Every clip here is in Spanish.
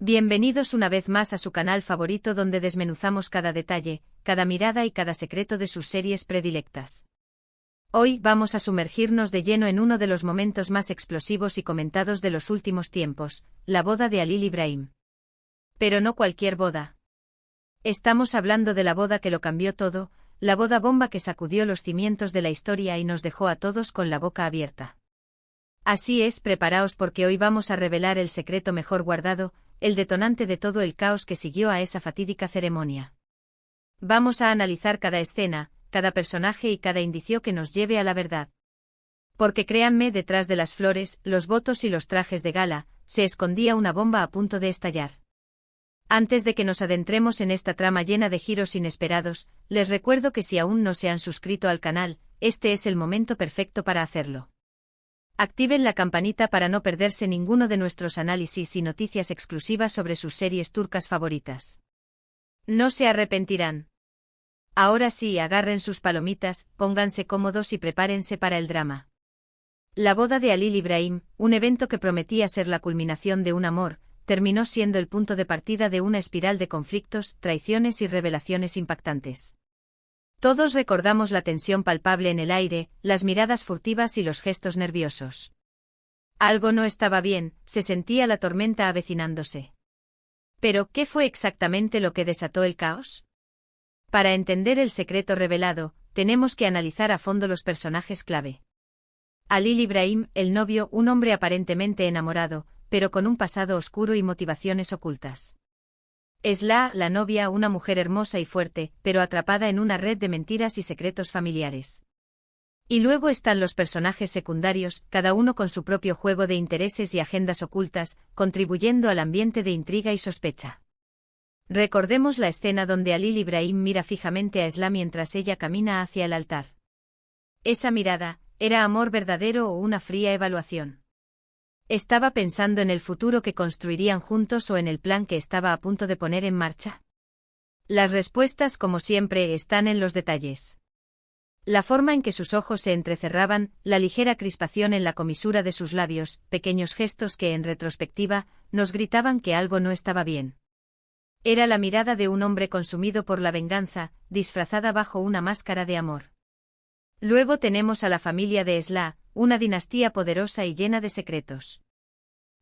Bienvenidos una vez más a su canal favorito donde desmenuzamos cada detalle, cada mirada y cada secreto de sus series predilectas. Hoy vamos a sumergirnos de lleno en uno de los momentos más explosivos y comentados de los últimos tiempos, la boda de Halil Ibrahim. Pero no cualquier boda. Estamos hablando de la boda que lo cambió todo, la boda bomba que sacudió los cimientos de la historia y nos dejó a todos con la boca abierta. Así es, preparaos porque hoy vamos a revelar el secreto mejor guardado, el detonante de todo el caos que siguió a esa fatídica ceremonia. Vamos a analizar cada escena, cada personaje y cada indicio que nos lleve a la verdad. Porque créanme, detrás de las flores, los votos y los trajes de gala, se escondía una bomba a punto de estallar. Antes de que nos adentremos en esta trama llena de giros inesperados, les recuerdo que si aún no se han suscrito al canal, este es el momento perfecto para hacerlo. Activen la campanita para no perderse ninguno de nuestros análisis y noticias exclusivas sobre sus series turcas favoritas. No se arrepentirán. Ahora sí, agarren sus palomitas, pónganse cómodos y prepárense para el drama. La boda de Halil Ibrahim, un evento que prometía ser la culminación de un amor, terminó siendo el punto de partida de una espiral de conflictos, traiciones y revelaciones impactantes. Todos recordamos la tensión palpable en el aire, las miradas furtivas y los gestos nerviosos. Algo no estaba bien, se sentía la tormenta avecinándose. Pero, ¿qué fue exactamente lo que desató el caos? Para entender el secreto revelado, tenemos que analizar a fondo los personajes clave. Halil Ibrahim, el novio, un hombre aparentemente enamorado, pero con un pasado oscuro y motivaciones ocultas. Esla, la novia, una mujer hermosa y fuerte, pero atrapada en una red de mentiras y secretos familiares. Y luego están los personajes secundarios, cada uno con su propio juego de intereses y agendas ocultas, contribuyendo al ambiente de intriga y sospecha. Recordemos la escena donde Halil Ibrahim mira fijamente a Esla mientras ella camina hacia el altar. Esa mirada, ¿era amor verdadero o una fría evaluación? ¿Estaba pensando en el futuro que construirían juntos o en el plan que estaba a punto de poner en marcha? Las respuestas, como siempre, están en los detalles. La forma en que sus ojos se entrecerraban, la ligera crispación en la comisura de sus labios, pequeños gestos que, en retrospectiva, nos gritaban que algo no estaba bien. Era la mirada de un hombre consumido por la venganza, disfrazada bajo una máscara de amor. Luego tenemos a la familia de Esla, una dinastía poderosa y llena de secretos.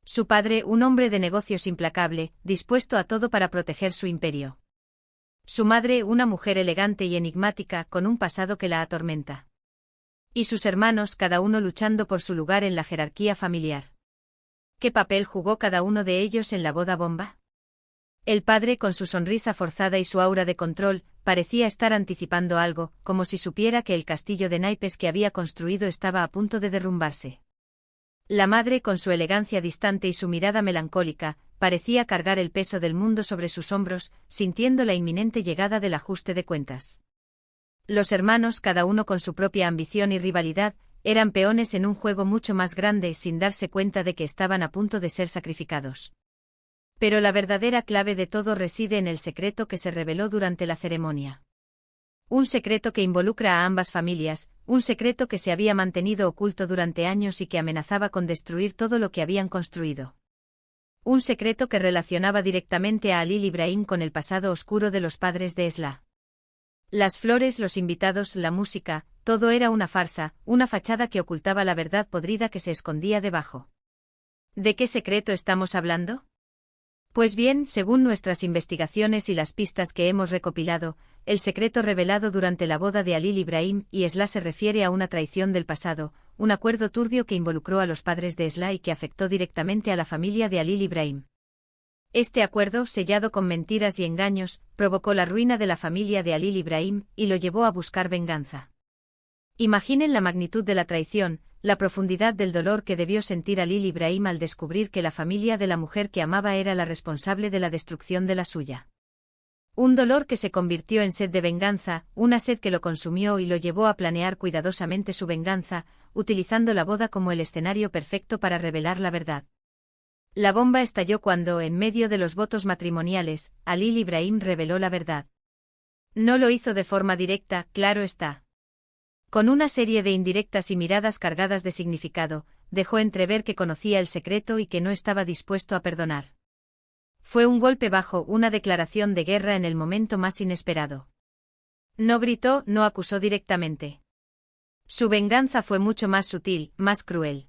Su padre, un hombre de negocios implacable, dispuesto a todo para proteger su imperio. Su madre, una mujer elegante y enigmática, con un pasado que la atormenta. Y sus hermanos, cada uno luchando por su lugar en la jerarquía familiar. ¿Qué papel jugó cada uno de ellos en la boda bomba? El padre, con su sonrisa forzada y su aura de control, parecía estar anticipando algo, como si supiera que el castillo de naipes que había construido estaba a punto de derrumbarse. La madre, con su elegancia distante y su mirada melancólica, parecía cargar el peso del mundo sobre sus hombros, sintiendo la inminente llegada del ajuste de cuentas. Los hermanos, cada uno con su propia ambición y rivalidad, eran peones en un juego mucho más grande sin darse cuenta de que estaban a punto de ser sacrificados. Pero la verdadera clave de todo reside en el secreto que se reveló durante la ceremonia. Un secreto que involucra a ambas familias, un secreto que se había mantenido oculto durante años y que amenazaba con destruir todo lo que habían construido. Un secreto que relacionaba directamente a Halil Ibrahim con el pasado oscuro de los padres de Esla. Las flores, los invitados, la música, todo era una farsa, una fachada que ocultaba la verdad podrida que se escondía debajo. ¿De qué secreto estamos hablando? Pues bien, según nuestras investigaciones y las pistas que hemos recopilado, el secreto revelado durante la boda de Halil Ibrahim y Esla se refiere a una traición del pasado, un acuerdo turbio que involucró a los padres de Esla y que afectó directamente a la familia de Halil Ibrahim. Este acuerdo, sellado con mentiras y engaños, provocó la ruina de la familia de Halil Ibrahim y lo llevó a buscar venganza. Imaginen la magnitud de la traición, la profundidad del dolor que debió sentir Halil Ibrahim al descubrir que la familia de la mujer que amaba era la responsable de la destrucción de la suya. Un dolor que se convirtió en sed de venganza, una sed que lo consumió y lo llevó a planear cuidadosamente su venganza, utilizando la boda como el escenario perfecto para revelar la verdad. La bomba estalló cuando, en medio de los votos matrimoniales, Halil Ibrahim reveló la verdad. No lo hizo de forma directa, claro está. Con una serie de indirectas y miradas cargadas de significado, dejó entrever que conocía el secreto y que no estaba dispuesto a perdonar. Fue un golpe bajo, una declaración de guerra en el momento más inesperado. No gritó, no acusó directamente. Su venganza fue mucho más sutil, más cruel.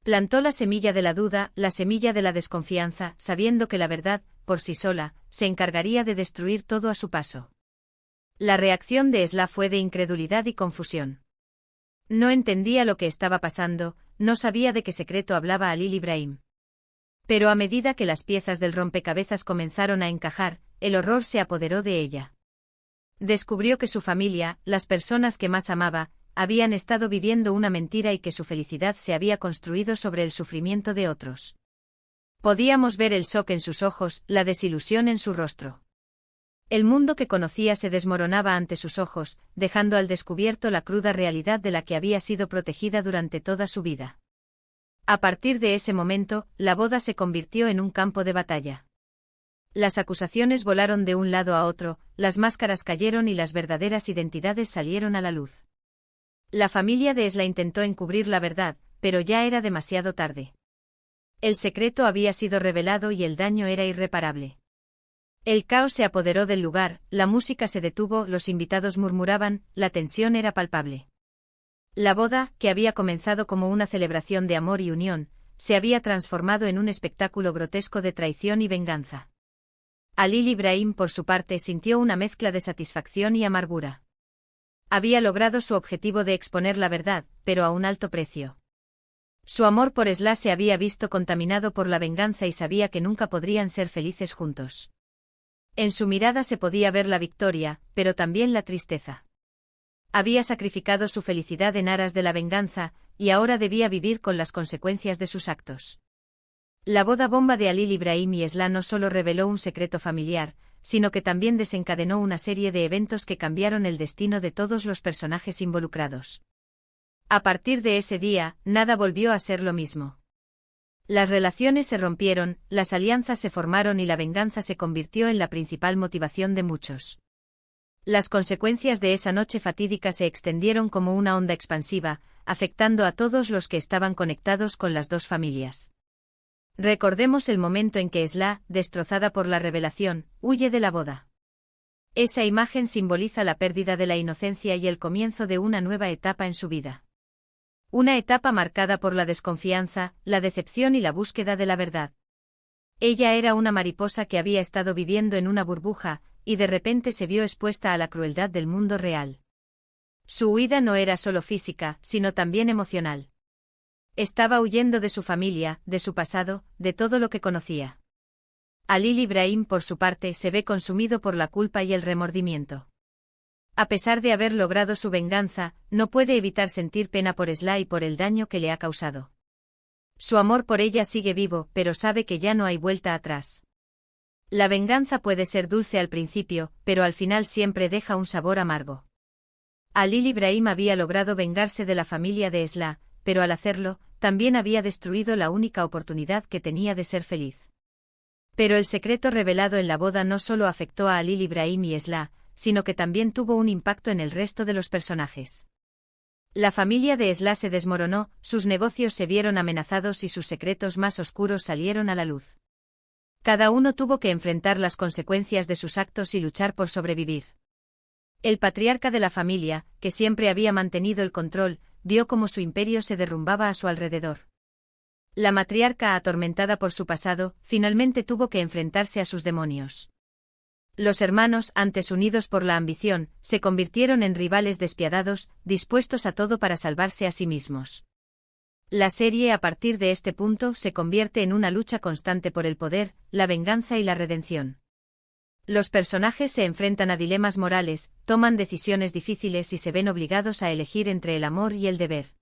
Plantó la semilla de la duda, la semilla de la desconfianza, sabiendo que la verdad, por sí sola, se encargaría de destruir todo a su paso. La reacción de Esla fue de incredulidad y confusión. No entendía lo que estaba pasando, no sabía de qué secreto hablaba Alil Ibrahim. Pero a medida que las piezas del rompecabezas comenzaron a encajar, el horror se apoderó de ella. Descubrió que su familia, las personas que más amaba, habían estado viviendo una mentira y que su felicidad se había construido sobre el sufrimiento de otros. Podíamos ver el shock en sus ojos, la desilusión en su rostro. El mundo que conocía se desmoronaba ante sus ojos, dejando al descubierto la cruda realidad de la que había sido protegida durante toda su vida. A partir de ese momento, la boda se convirtió en un campo de batalla. Las acusaciones volaron de un lado a otro, las máscaras cayeron y las verdaderas identidades salieron a la luz. La familia de Esla intentó encubrir la verdad, pero ya era demasiado tarde. El secreto había sido revelado y el daño era irreparable. El caos se apoderó del lugar, la música se detuvo, los invitados murmuraban, la tensión era palpable. La boda, que había comenzado como una celebración de amor y unión, se había transformado en un espectáculo grotesco de traición y venganza. Alil Ibrahim, por su parte, sintió una mezcla de satisfacción y amargura. Había logrado su objetivo de exponer la verdad, pero a un alto precio. Su amor por Esla se había visto contaminado por la venganza y sabía que nunca podrían ser felices juntos. En su mirada se podía ver la victoria, pero también la tristeza. Había sacrificado su felicidad en aras de la venganza, y ahora debía vivir con las consecuencias de sus actos. La boda bomba de Alil Ibrahim y Esla no solo reveló un secreto familiar, sino que también desencadenó una serie de eventos que cambiaron el destino de todos los personajes involucrados. A partir de ese día, nada volvió a ser lo mismo. Las relaciones se rompieron, las alianzas se formaron y la venganza se convirtió en la principal motivación de muchos. Las consecuencias de esa noche fatídica se extendieron como una onda expansiva, afectando a todos los que estaban conectados con las dos familias. Recordemos el momento en que Esla, destrozada por la revelación, huye de la boda. Esa imagen simboliza la pérdida de la inocencia y el comienzo de una nueva etapa en su vida. Una etapa marcada por la desconfianza, la decepción y la búsqueda de la verdad. Ella era una mariposa que había estado viviendo en una burbuja, y de repente se vio expuesta a la crueldad del mundo real. Su huida no era solo física, sino también emocional. Estaba huyendo de su familia, de su pasado, de todo lo que conocía. Alil Ibrahim, por su parte, se ve consumido por la culpa y el remordimiento. A pesar de haber logrado su venganza, no puede evitar sentir pena por Esla y por el daño que le ha causado. Su amor por ella sigue vivo, pero sabe que ya no hay vuelta atrás. La venganza puede ser dulce al principio, pero al final siempre deja un sabor amargo. Alil Ibrahim había logrado vengarse de la familia de Esla, pero al hacerlo, también había destruido la única oportunidad que tenía de ser feliz. Pero el secreto revelado en la boda no solo afectó a Alil Ibrahim y Esla, sino que también tuvo un impacto en el resto de los personajes. La familia de Esla se desmoronó, sus negocios se vieron amenazados y sus secretos más oscuros salieron a la luz. Cada uno tuvo que enfrentar las consecuencias de sus actos y luchar por sobrevivir. El patriarca de la familia, que siempre había mantenido el control, vio cómo su imperio se derrumbaba a su alrededor. La matriarca, atormentada por su pasado, finalmente tuvo que enfrentarse a sus demonios. Los hermanos, antes unidos por la ambición, se convirtieron en rivales despiadados, dispuestos a todo para salvarse a sí mismos. La serie a partir de este punto se convierte en una lucha constante por el poder, la venganza y la redención. Los personajes se enfrentan a dilemas morales, toman decisiones difíciles y se ven obligados a elegir entre el amor y el deber.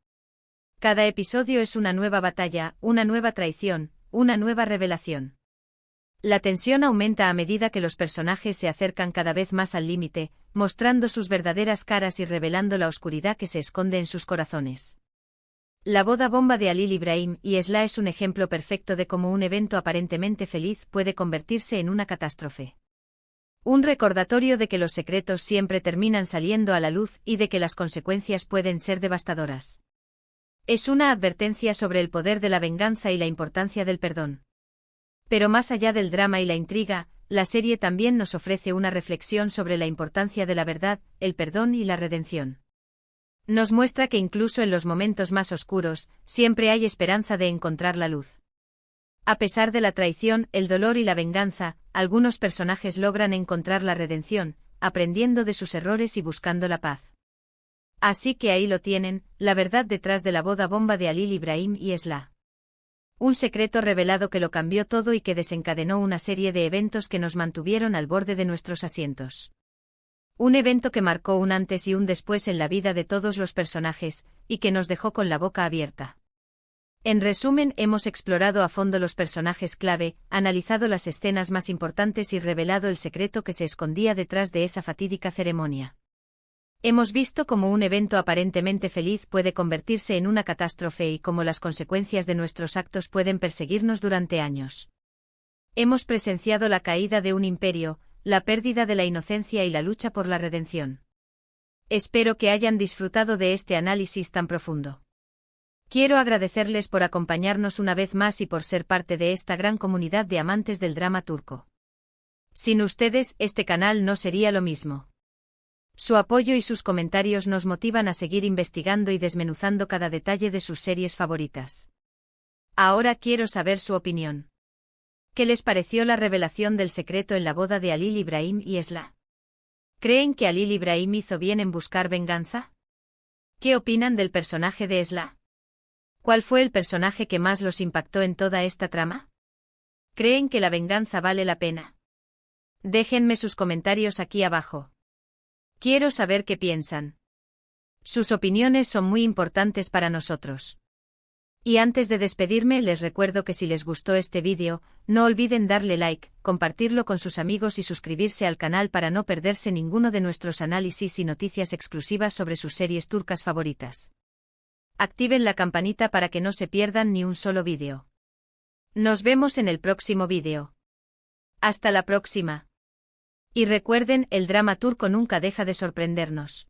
Cada episodio es una nueva batalla, una nueva traición, una nueva revelación. La tensión aumenta a medida que los personajes se acercan cada vez más al límite, mostrando sus verdaderas caras y revelando la oscuridad que se esconde en sus corazones. La boda bomba de Alil Ibrahim y Esla es un ejemplo perfecto de cómo un evento aparentemente feliz puede convertirse en una catástrofe. Un recordatorio de que los secretos siempre terminan saliendo a la luz y de que las consecuencias pueden ser devastadoras. Es una advertencia sobre el poder de la venganza y la importancia del perdón. Pero más allá del drama y la intriga, la serie también nos ofrece una reflexión sobre la importancia de la verdad, el perdón y la redención. Nos muestra que incluso en los momentos más oscuros, siempre hay esperanza de encontrar la luz. A pesar de la traición, el dolor y la venganza, algunos personajes logran encontrar la redención, aprendiendo de sus errores y buscando la paz. Así que ahí lo tienen, la verdad detrás de la boda bomba de Halil Ibrahim y Esla. Un secreto revelado que lo cambió todo y que desencadenó una serie de eventos que nos mantuvieron al borde de nuestros asientos. Un evento que marcó un antes y un después en la vida de todos los personajes, y que nos dejó con la boca abierta. En resumen, hemos explorado a fondo los personajes clave, analizado las escenas más importantes y revelado el secreto que se escondía detrás de esa fatídica ceremonia. Hemos visto cómo un evento aparentemente feliz puede convertirse en una catástrofe y cómo las consecuencias de nuestros actos pueden perseguirnos durante años. Hemos presenciado la caída de un imperio, la pérdida de la inocencia y la lucha por la redención. Espero que hayan disfrutado de este análisis tan profundo. Quiero agradecerles por acompañarnos una vez más y por ser parte de esta gran comunidad de amantes del drama turco. Sin ustedes, este canal no sería lo mismo. Su apoyo y sus comentarios nos motivan a seguir investigando y desmenuzando cada detalle de sus series favoritas. Ahora quiero saber su opinión. ¿Qué les pareció la revelación del secreto en la boda de Halil Ibrahim y Esla? ¿Creen que Halil Ibrahim hizo bien en buscar venganza? ¿Qué opinan del personaje de Esla? ¿Cuál fue el personaje que más los impactó en toda esta trama? ¿Creen que la venganza vale la pena? Déjenme sus comentarios aquí abajo. Quiero saber qué piensan. Sus opiniones son muy importantes para nosotros. Y antes de despedirme les recuerdo que si les gustó este vídeo, no olviden darle like, compartirlo con sus amigos y suscribirse al canal para no perderse ninguno de nuestros análisis y noticias exclusivas sobre sus series turcas favoritas. Activen la campanita para que no se pierdan ni un solo vídeo. Nos vemos en el próximo vídeo. Hasta la próxima. Y recuerden, el drama turco nunca deja de sorprendernos.